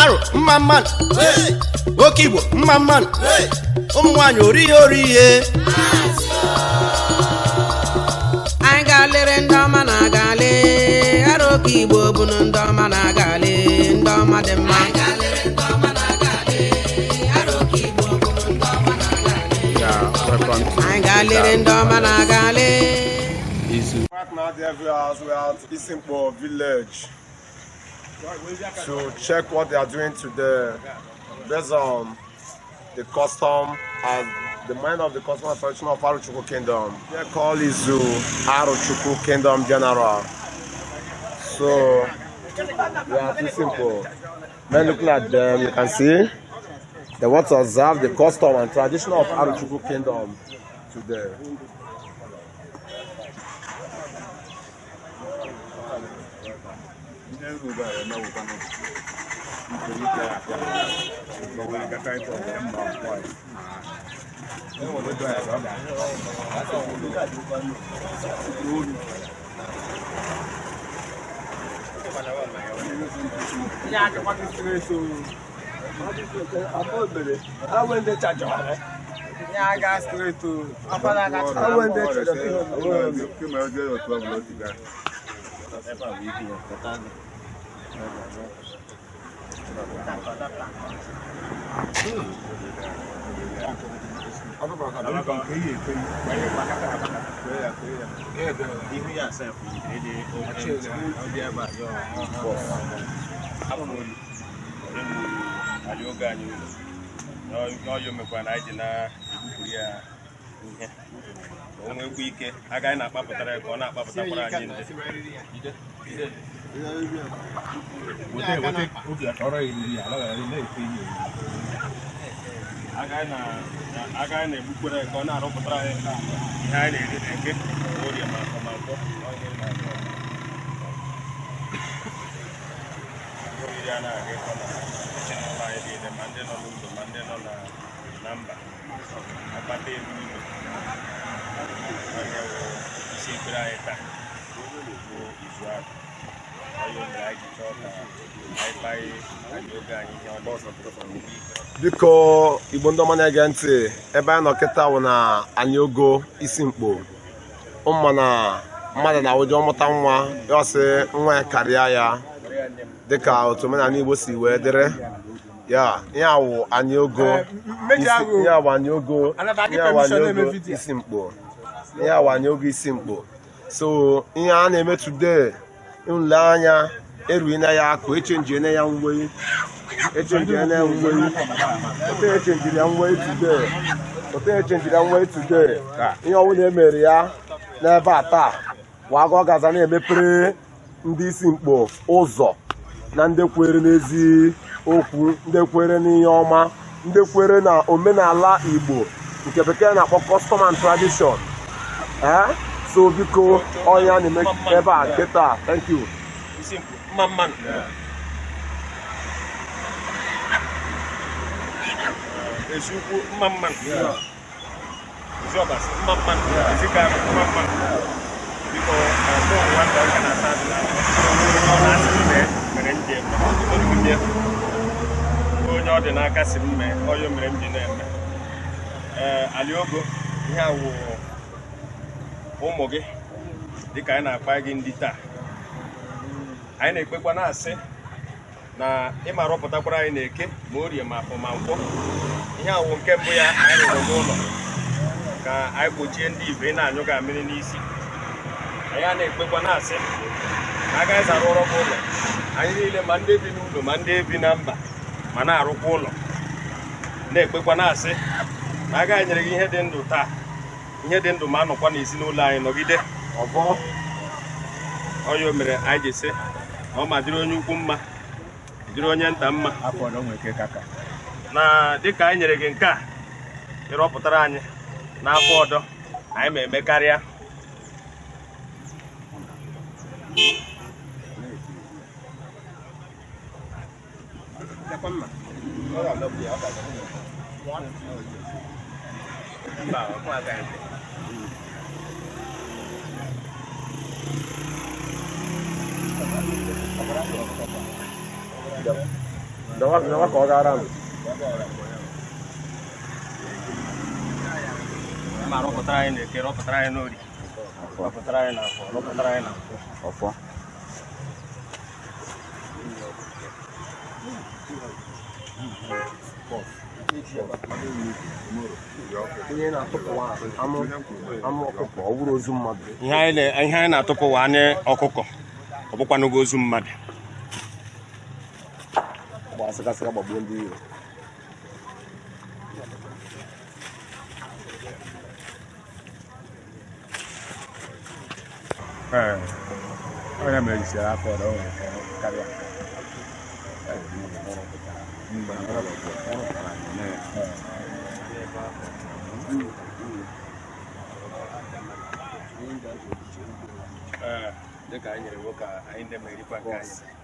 Aro mman nwoke Igbo mman ụmụ nwanyị orihe anyị ga-alere ndị ọma na-agalị Arochukwu Igbo bụ ndị ọma na-agalị ndị ọma dị mma anyị ga-alere ndị ọma na-agalị Izu. Right now, we are at Isimpku village to check what they are doing today based on the custom and the mind of the custom and tradition of Arochukwu Kingdom. They are called Izu Arochukwu Kingdom General. So, we are at Isimpku. Men looking at them, you can see they want to observe the custom and tradition of Arochukwu Kingdom today. Biko Igbo ndị ọma na-ege ntị ebe anyị nọ kịta wụ na anyị ogo Isinkpu ụmụna mmadụ na ụjọ mụta nwa ya sị nwa ya karịa ya dịka otu omenala Igbo si wee dịrị ya ihe awụ anyị ogo Isinkpu ihe awụ anyị ogo Isinkpu. So ihe a na-eme today nle anya erughị na ya akụ echenjiri ya ngwe echenjiri ya ngwe today ihe ọbụla emere ya n'ebe a taa waga ọ gaza na-emepere ndị Isinkpu ụzọ na ndị kwere n'ezi okwu, ndị kwere n'ihe ọma, ndị kwere na omenala Igbo nke bekee na-akpọ custom and tradition. So biko ọnya na-eme ebe a kịta. Thank you. Mamman. Ezukwu mamman. Zobas mamman. Zika mamman. Biko no wanda kana sana. Na asime mere nje. Onye onye ọ dị n'aka si mme oyo mere nje na-eme. Aliogo ihe awụ ụmụ gị dịka anyị na-akpa gị ndị taa. Anyị na-ekpekwa na-asị na ịma rọpụtakwara anyị na-eke ma orie ma afọ ma nkwọ. Ihe awụ nke mbụ ya anyị rụrụ n'ụlọ ka anyị gbochie ndị ibe na-anyụ ga mmiri n'isi. Anyị na-ekpekwa na-asị na agaghị arụ ọrụ ụlọ anyị niile ma ndị bi n'ụlọ ma ndị bi na mba ma na-arụkwa ụlọ. Na-ekpekwa na-asị na agaghị nyere gị ihe dị ndụ taa, ihe dị ndụ ma anọkwa n'ezinụlọ anyị nọgide ọbọ. Oyo mere anyị ji sị na ọ ma dịrị onye ukwu mma dịrị onye nta mma na dịka anyị nyere gị nke a ịrọpụtara anyị n'afọ ọdọ anyị ma eme karịa. Dawa ka ọ gara m. Ma rọpụtara anyị na-eke, rọpụtara anyị n'ori, rọpụtara anyị n'afọ, rọpụtara anyị n'afọ. Ihe na-atụpụwa anụ ọkụkọ ọ bụrụ ozu mmadụ. Ihe anyị na-atụpụwa anụ ọkụkọ ọ bụkwanụgo ozu mmadụ. Gbasịgasịga gbagbuo ndị iro. Onye mere isi afọ ọrụ karịa. Dịka anyị nyere nwoke anyị na-emerikwa nke anyị.